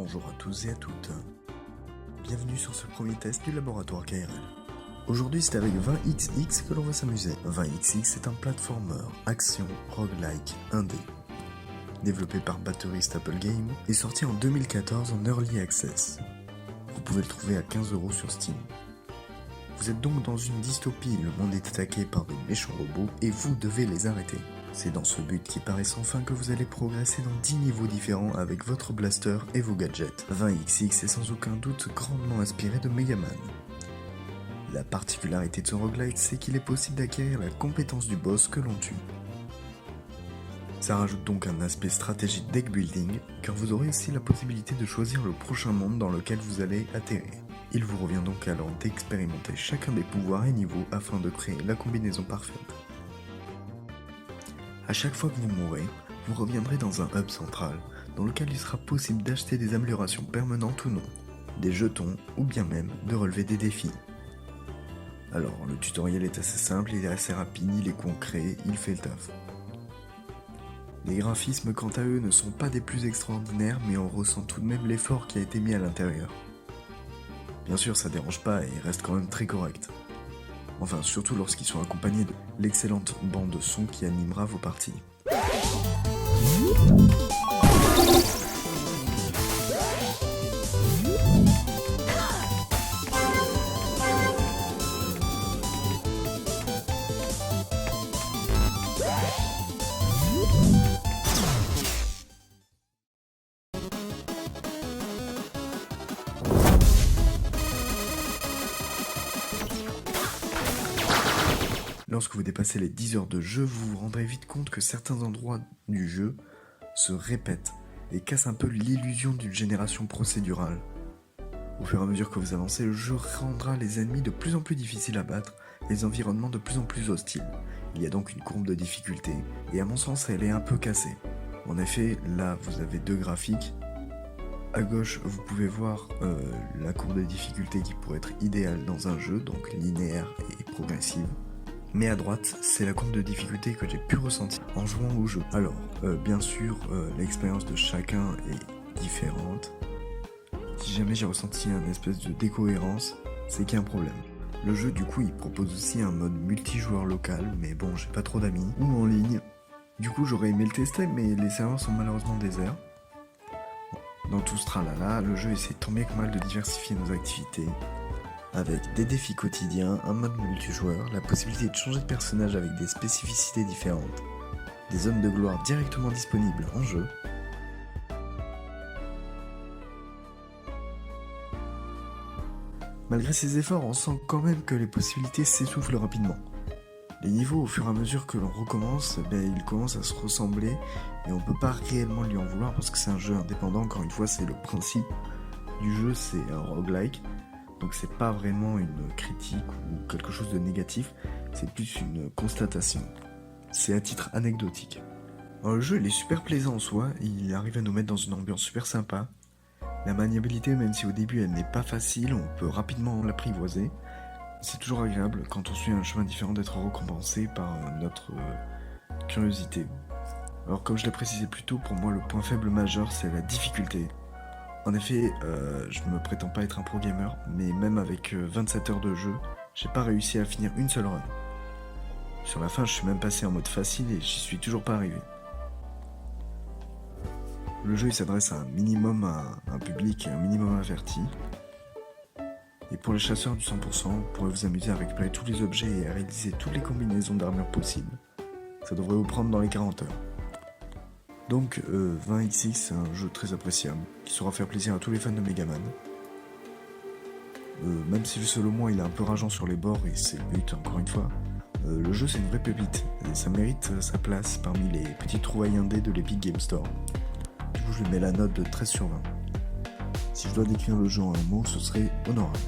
Bonjour à tous et à toutes. Bienvenue sur ce premier test du laboratoire KRL. Aujourd'hui c'est avec 20XX que l'on va s'amuser. 20XX est un platformer, action, roguelike, indé. Développé par Battery Staple Game et sorti en 2014 en Early Access. Vous pouvez le trouver à 15€ sur Steam. Vous êtes donc dans une dystopie, le monde est attaqué par de méchants robots et vous devez les arrêter. C'est dans ce but qui paraît sans fin que vous allez progresser dans 10 niveaux différents avec votre blaster et vos gadgets. 20XX est sans aucun doute grandement inspiré de Megaman. La particularité de ce roguelite, c'est qu'il est possible d'acquérir la compétence du boss que l'on tue. Ça rajoute donc un aspect stratégique deck building, car vous aurez aussi la possibilité de choisir le prochain monde dans lequel vous allez atterrir. Il vous revient donc alors d'expérimenter chacun des pouvoirs et niveaux afin de créer la combinaison parfaite. A chaque fois que vous mourrez, vous reviendrez dans un hub central, dans lequel il sera possible d'acheter des améliorations permanentes ou non, des jetons ou bien même de relever des défis. Alors le tutoriel est assez simple, il est assez rapide, il est concret, il fait le taf. Les graphismes quant à eux ne sont pas des plus extraordinaires, mais on ressent tout de même l'effort qui a été mis à l'intérieur. Bien sûr ça dérange pas et reste quand même très correct. Enfin, surtout lorsqu'ils sont accompagnés de l'excellente bande son qui animera vos parties. Lorsque vous dépassez les 10 heures de jeu, vous vous rendrez vite compte que certains endroits du jeu se répètent et cassent un peu l'illusion d'une génération procédurale. Au fur et à mesure que vous avancez, le jeu rendra les ennemis de plus en plus difficiles à battre et les environnements de plus en plus hostiles. Il y a donc une courbe de difficulté et à mon sens elle est un peu cassée. En effet, là vous avez deux graphiques. À gauche, vous pouvez voir la courbe de difficulté qui pourrait être idéale dans un jeu, donc linéaire et progressive. Mais à droite, c'est la courbe de difficulté que j'ai pu ressentir en jouant au jeu. Alors, bien sûr, l'expérience de chacun est différente. Si jamais j'ai ressenti un espèce de décohérence, c'est qu'il y a un problème. Le jeu, du coup, il propose aussi un mode multijoueur local, mais bon, j'ai pas trop d'amis, ou en ligne. Du coup, j'aurais aimé le tester, mais les serveurs sont malheureusement déserts. Dans tout ce tralala, le jeu essaie tant bien que mal de diversifier nos activités, avec des défis quotidiens, un mode multijoueur, la possibilité de changer de personnage avec des spécificités différentes, des zones de gloire directement disponibles en jeu. Malgré ces efforts, on sent quand même que les possibilités s'essoufflent rapidement. Les niveaux, au fur et à mesure que l'on recommence, ils commencent à se ressembler et on peut pas réellement lui en vouloir parce que c'est un jeu indépendant, encore une fois c'est le principe du jeu, c'est un roguelike. Donc c'est pas vraiment une critique ou quelque chose de négatif, c'est plus une constatation. C'est à titre anecdotique. Alors, le jeu il est super plaisant en soi, il arrive à nous mettre dans une ambiance super sympa. La maniabilité, même si au début elle n'est pas facile, on peut rapidement l'apprivoiser. C'est toujours agréable quand on suit un chemin différent d'être récompensé par notre curiosité. Alors comme je l'ai précisé plus tôt, pour moi le point faible majeur c'est la difficulté. En effet, je ne me prétends pas être un pro gamer, mais même avec 27 heures de jeu, j'ai pas réussi à finir une seule run. Sur la fin, je suis même passé en mode facile et j'y suis toujours pas arrivé. Le jeu il s'adresse à un minimum à un public un minimum averti. Et pour les chasseurs du 100%, vous pourrez vous amuser à récupérer tous les objets et à réaliser toutes les combinaisons d'armure possibles. Ça devrait vous prendre dans les 40 heures. Donc 20XX c'est un jeu très appréciable, qui saura faire plaisir à tous les fans de Megaman. Même si selon moi il est un peu rageant sur les bords, et c'est le but encore une fois, le jeu c'est une vraie pépite, et ça mérite sa place parmi les petites trouvailles indées de l'Epic Game Store. Du coup je lui mets la note de 13/20. Si je dois décrire le jeu en un mot, ce serait honorable.